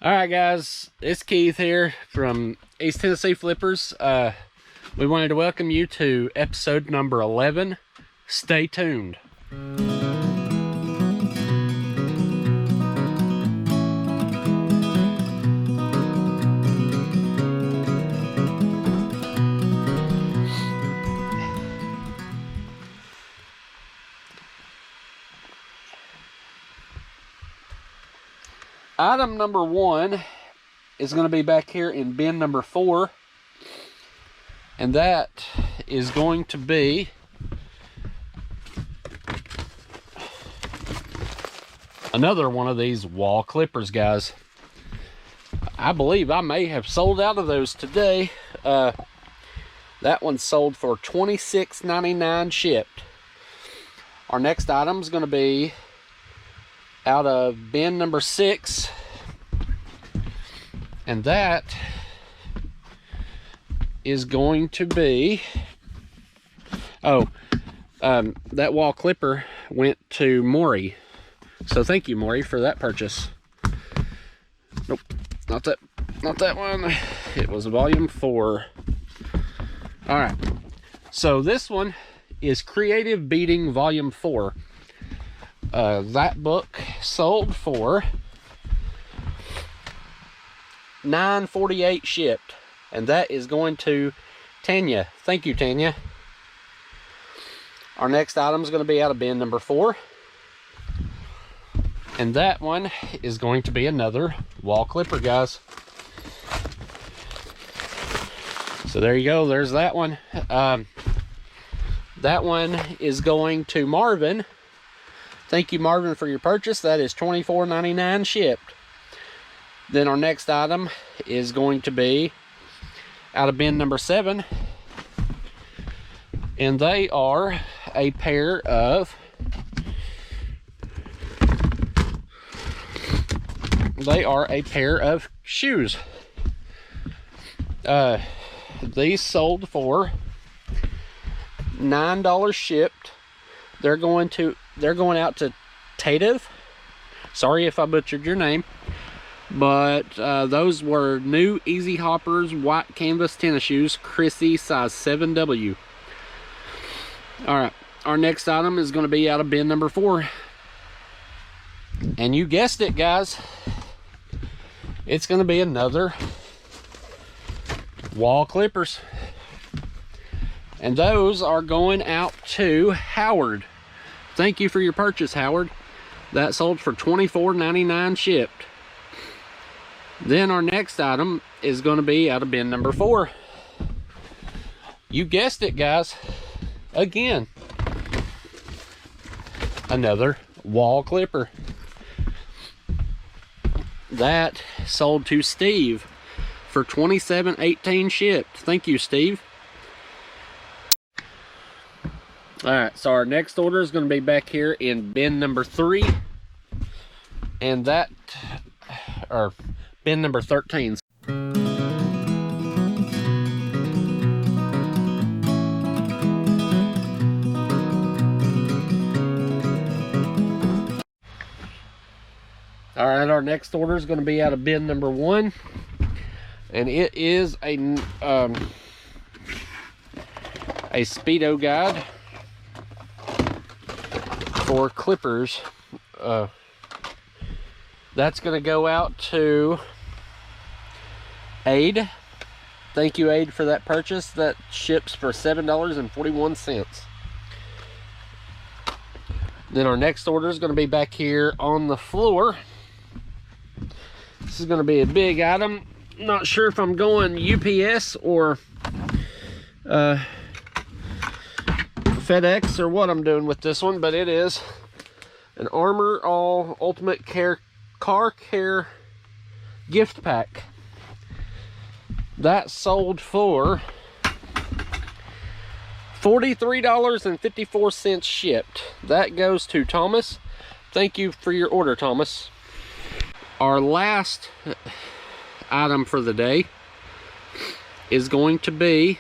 All right, guys, it's Keith here from East Tennessee Flippers. We wanted to welcome you to episode number 11. Stay tuned. Item number 1 is going to be back here in bin number 4, and that is going to be another one of these wall clippers, guys. I believe I may have sold out of those today. That one sold for $26.99 shipped. Our next item is going to be out of bin number 6, and that is going to be that wall clipper went to Maury, so thank you, Maury, for that purchase. Nope, not that one. It was volume 4. All right, so this one is Creative Beading volume 4. That book sold for $9.48 shipped, and that is going to Tanya. Thank you, Tanya. Our next item is going to be out of bin number 4, and that one is going to be another wall clipper, guys. So there you go, there's that one. That one is going to Marvin. Thank you, Marvin, for your purchase. That is $24.99 shipped. Then our next item is going to be out of bin number 7. And they are a pair of shoes. These sold for $9 shipped. They're going out to Tative. Sorry if I butchered your name, but those were new Easy Hoppers white canvas tennis shoes, Chrissy, size 7W. All right, our next item is going to be out of bin number 4, and you guessed it, guys, it's going to be another wall clippers, and those are going out to Howard. Thank you for your purchase, Howard. That sold for $24.99 shipped. Then our next item is going to be out of bin number 4. You guessed it, guys. Again, another wall clipper. That sold to Steve for $27.18 shipped. Thank you, Steve. All right, so our next order is going to be back here in bin number 3, and that, or bin number 13. All right, our next order is going to be out of bin number 1, and it is a Speedo guide for clippers. That's going to go out to Aid. Thank you, Aid, for that purchase. That ships for $7.41. Then our next order is going to be back here on the floor. This is going to be a big item. Not sure if I'm going UPS or FedEx or what I'm doing with this one, but it is an Armor All Ultimate Care Car Care gift pack. That sold for $43.54 shipped. That goes to Thomas. Thank you for your order, Thomas. Our last item for the day is going to be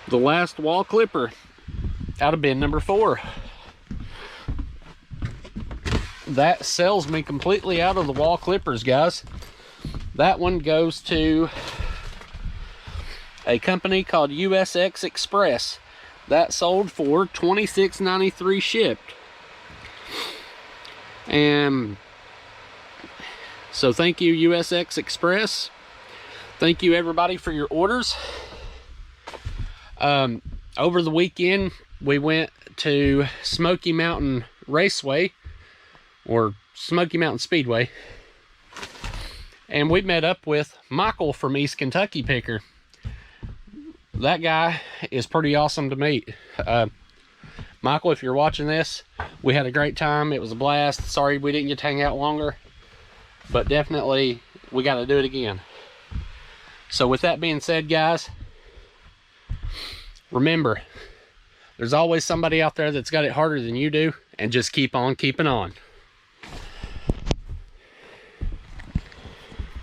the last wall clipper out of bin number 4. that sells me completely out of the wall clippers, guys. That one goes to a company called USX Express. That sold for $26.93 shipped. And so thank you, USX Express. Thank you everybody for your orders. Over the weekend we went to Smoky Mountain Raceway, or Smoky Mountain Speedway, and we met up with Michael from East Kentucky Picker. That guy is pretty awesome to meet. Michael, if you're watching this, we had a great time. It was a blast. Sorry we didn't get to hang out longer, but definitely we got to do it again. So with that being said, guys, remember, there's always somebody out there that's got it harder than you do, and just keep on keeping on.